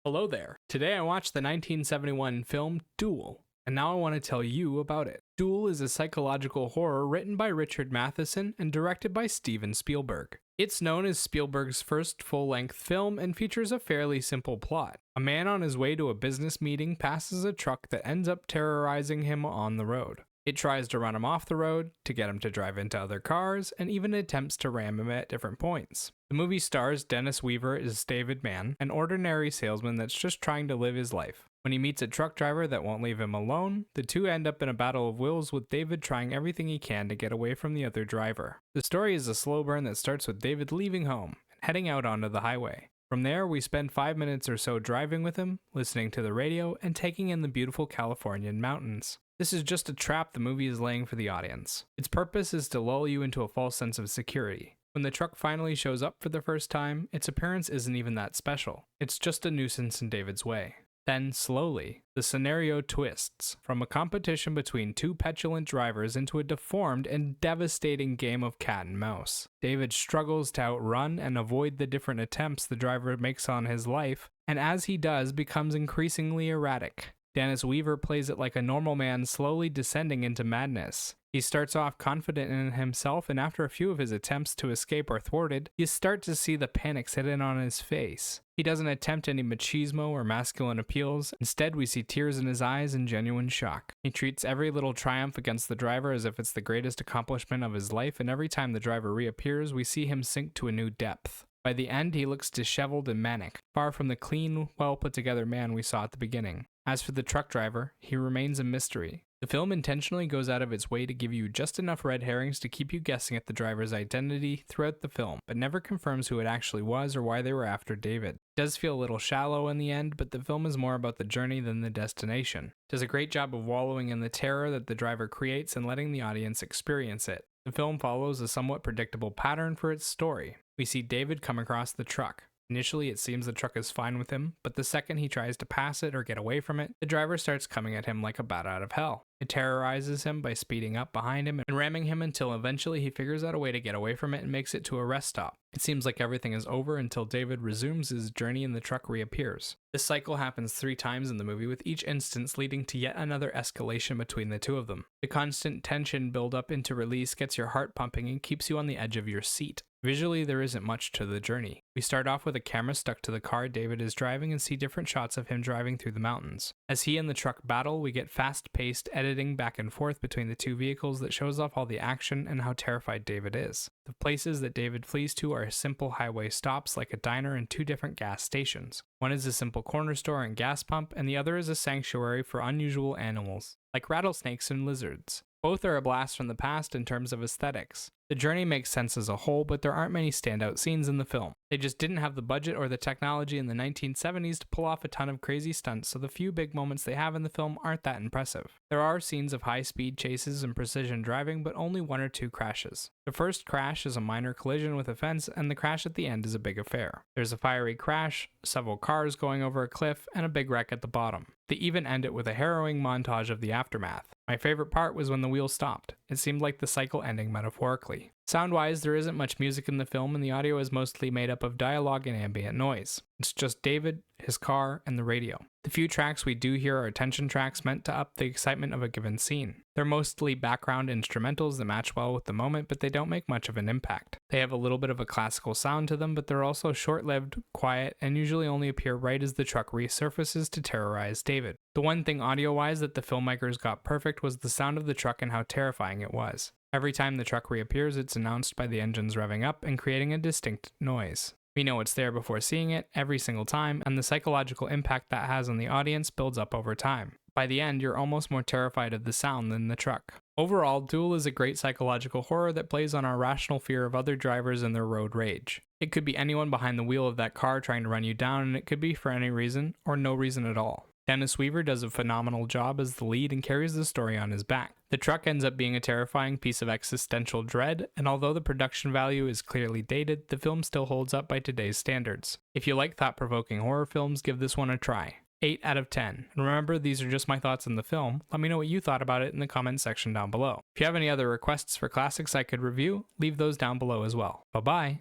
Hello there. Today I watched the 1971 film Duel, and now I want to tell you about it. Duel is a psychological horror written by Richard Matheson and directed by Steven Spielberg. It's known as Spielberg's first full-length film and features a fairly simple plot. A man on his way to a business meeting passes a truck that ends up terrorizing him on the road. It tries to run him off the road, to get him to drive into other cars, and even attempts to ram him at different points. The movie stars Dennis Weaver as David Mann, an ordinary salesman that's just trying to live his life. When he meets a truck driver that won't leave him alone, the two end up in a battle of wills with David trying everything he can to get away from the other driver. The story is a slow burn that starts with David leaving home and heading out onto the highway. From there, we spend 5 minutes or so driving with him, listening to the radio, and taking in the beautiful Californian mountains. This is just a trap the movie is laying for the audience. Its purpose is to lull you into a false sense of security. When the truck finally shows up for the first time, its appearance isn't even that special. It's just a nuisance in David's way. Then, slowly, the scenario twists from a competition between two petulant drivers into a deformed and devastating game of cat and mouse. David struggles to outrun and avoid the different attempts the driver makes on his life, and as he does, becomes increasingly erratic. Dennis Weaver plays it like a normal man slowly descending into madness. He starts off confident in himself, and after a few of his attempts to escape are thwarted, you start to see the panic set in on his face. He doesn't attempt any machismo or masculine appeals. Instead, we see tears in his eyes and genuine shock. He treats every little triumph against the driver as if it's the greatest accomplishment of his life, and every time the driver reappears, we see him sink to a new depth. By the end, he looks disheveled and manic, far from the clean, well-put-together man we saw at the beginning. As for the truck driver, he remains a mystery. The film intentionally goes out of its way to give you just enough red herrings to keep you guessing at the driver's identity throughout the film, but never confirms who it actually was or why they were after David. It does feel a little shallow in the end, but the film is more about the journey than the destination. It does a great job of wallowing in the terror that the driver creates and letting the audience experience it. The film follows a somewhat predictable pattern for its story. We see David come across the truck. Initially, it seems the truck is fine with him, but the second he tries to pass it or get away from it, the driver starts coming at him like a bat out of hell. It terrorizes him by speeding up behind him and ramming him until eventually he figures out a way to get away from it and makes it to a rest stop. It seems like everything is over until David resumes his journey and the truck reappears. This cycle happens 3 times in the movie, with each instance leading to yet another escalation between the two of them. The constant tension build up into release gets your heart pumping and keeps you on the edge of your seat. Visually, there isn't much to the journey. We start off with a camera stuck to the car David is driving and see different shots of him driving through the mountains. As he and the truck battle, we get fast-paced editing back and forth between the two vehicles that shows off all the action and how terrified David is. The places that David flees to are simple highway stops like a diner and 2 different gas stations. One is a simple corner store and gas pump, and the other is a sanctuary for unusual animals, like rattlesnakes and lizards. Both are a blast from the past in terms of aesthetics. The journey makes sense as a whole, but there aren't many standout scenes in the film. They just didn't have the budget or the technology in the 1970s to pull off a ton of crazy stunts, so the few big moments they have in the film aren't that impressive. There are scenes of high-speed chases and precision driving, but only 1 or 2 crashes. The first crash is a minor collision with a fence, and the crash at the end is a big affair. There's a fiery crash, several cars going over a cliff, and a big wreck at the bottom. They even end it with a harrowing montage of the aftermath. My favorite part was when the wheel stopped. It seemed like the cycle ending metaphorically. Sound-wise, there isn't much music in the film, and the audio is mostly made up of dialogue and ambient noise. It's just David, his car, and the radio. The few tracks we do hear are tension tracks meant to up the excitement of a given scene. They're mostly background instrumentals that match well with the moment, but they don't make much of an impact. They have a little bit of a classical sound to them, but they're also short-lived, quiet, and usually only appear right as the truck resurfaces to terrorize David. The one thing audio-wise that the filmmakers got perfect was the sound of the truck and how terrifying it was. Every time the truck reappears, it's announced by the engines revving up and creating a distinct noise. We know it's there before seeing it every single time, and the psychological impact that has on the audience builds up over time. By the end, you're almost more terrified of the sound than the truck. Overall, Duel is a great psychological horror that plays on our rational fear of other drivers and their road rage. It could be anyone behind the wheel of that car trying to run you down, and it could be for any reason, or no reason at all. Dennis Weaver does a phenomenal job as the lead and carries the story on his back. The truck ends up being a terrifying piece of existential dread, and although the production value is clearly dated, the film still holds up by today's standards. If you like thought-provoking horror films, give this one a try. 8 out of 10. And remember, these are just my thoughts on the film. Let me know what you thought about it in the comment section down below. If you have any other requests for classics I could review, leave those down below as well. Bye-bye!